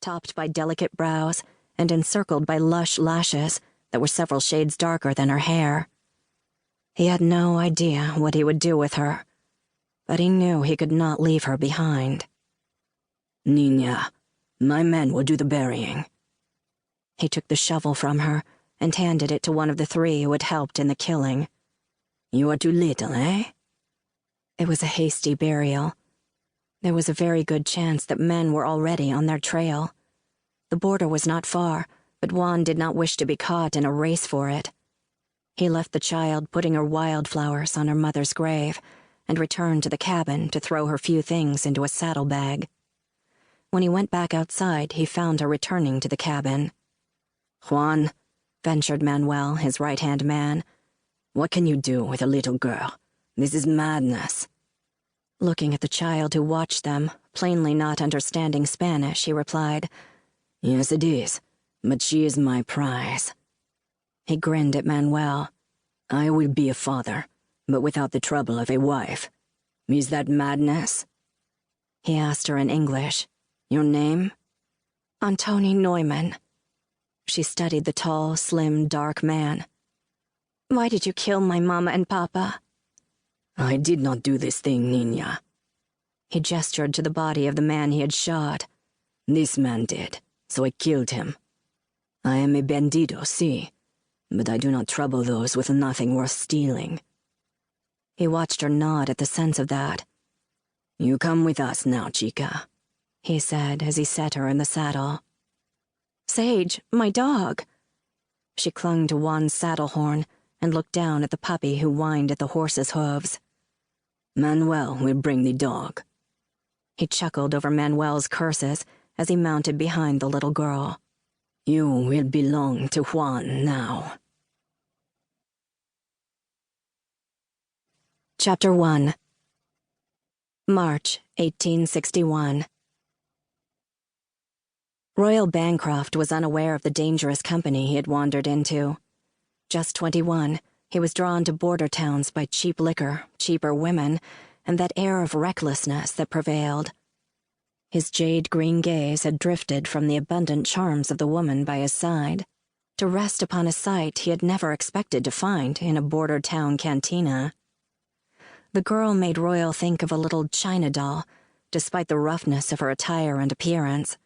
topped by delicate brows and encircled by lush lashes that were several shades darker than her hair. He had no idea what he would do with her, but he knew he could not leave her behind. Niña, my men will do the burying. He took the shovel from her and handed it to one of the three who had helped in the killing. You are too little, eh? It was a hasty burial. There was a very good chance that men were already on their trail. The border was not far, but Juan did not wish to be caught in a race for it. He left the child putting her wildflowers on her mother's grave and returned to the cabin to throw her few things into a saddlebag. When he went back outside, he found her returning to the cabin. Juan, ventured Manuel, his right-hand man, what can you do with a little girl? This is madness. Looking at the child who watched them, plainly not understanding Spanish, he replied, Yes, it is, but she is my prize. He grinned at Manuel. I will be a father, but without the trouble of a wife. Is that madness? He asked her in English. Your name? Antonie Neumann. She studied the tall, slim, dark man. Why did you kill my mama and papa? I did not do this thing, Niña. He gestured to the body of the man he had shot. This man did, so I killed him. I am a bandito, see, but I do not trouble those with nothing worth stealing. He watched her nod at the sense of that. You come with us now, chica, he said as he set her in the saddle. Sage, my dog. She clung to Juan's saddle horn and looked down at the puppy who whined at the horse's hooves. Manuel will bring the dog. He chuckled over Manuel's curses as he mounted behind the little girl. You will belong to Juan now. Chapter 1. March 1861. Royal Bancroft was unaware of the dangerous company he had wandered into. Just 21, he was drawn to border towns by cheap liquor, cheaper women, and that air of recklessness that prevailed. His jade-green gaze had drifted from the abundant charms of the woman by his side to rest upon a sight he had never expected to find in a border town cantina. The girl made Royal think of a little china doll, despite the roughness of her attire and appearance.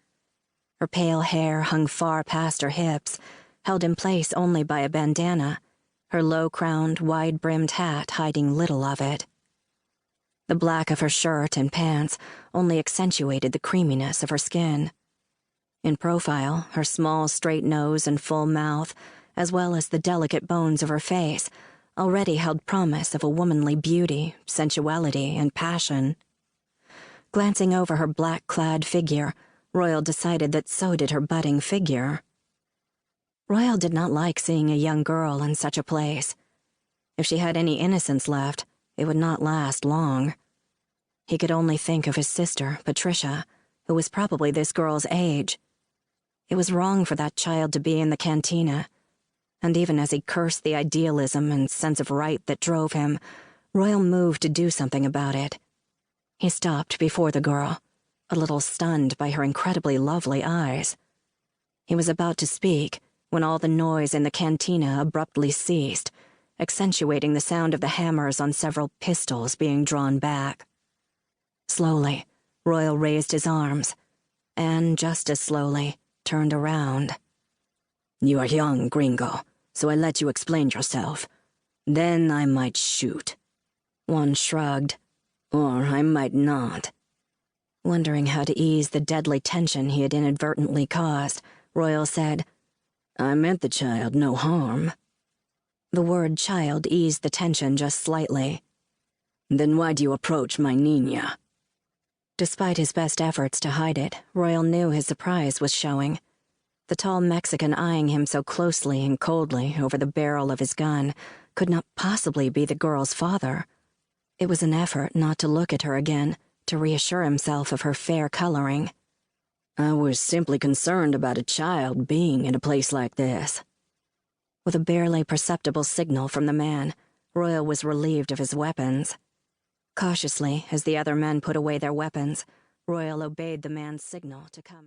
Her pale hair hung far past her hips, held in place only by a bandana, her low-crowned, wide-brimmed hat hiding little of it. The black of her shirt and pants only accentuated the creaminess of her skin. In profile, her small, straight nose and full mouth, as well as the delicate bones of her face, already held promise of a womanly beauty, sensuality, and passion. Glancing over her black-clad figure, Royal decided that so did her budding figure. Royal did not like seeing a young girl in such a place. If she had any innocence left, it would not last long. He could only think of his sister, Patricia, who was probably this girl's age. It was wrong for that child to be in the cantina, and even as he cursed the idealism and sense of right that drove him, Royal moved to do something about it. He stopped before the girl, a little stunned by her incredibly lovely eyes. He was about to speak when all the noise in the cantina abruptly ceased, accentuating the sound of the hammers on several pistols being drawn back. Slowly, Royal raised his arms, and just as slowly, turned around. You are young, gringo, so I let you explain yourself. Then I might shoot. One shrugged. Or I might not. Wondering how to ease the deadly tension he had inadvertently caused, Royal said, I meant the child no harm. The word child eased the tension just slightly. Then why do you approach my Niña? Despite his best efforts to hide it, Royal knew his surprise was showing. The tall Mexican eyeing him so closely and coldly over the barrel of his gun could not possibly be the girl's father. It was an effort not to look at her again, to reassure himself of her fair coloring. I was simply concerned about a child being in a place like this. With a barely perceptible signal from the man, Royal was relieved of his weapons. Cautiously, as the other men put away their weapons, Royal obeyed the man's signal to come.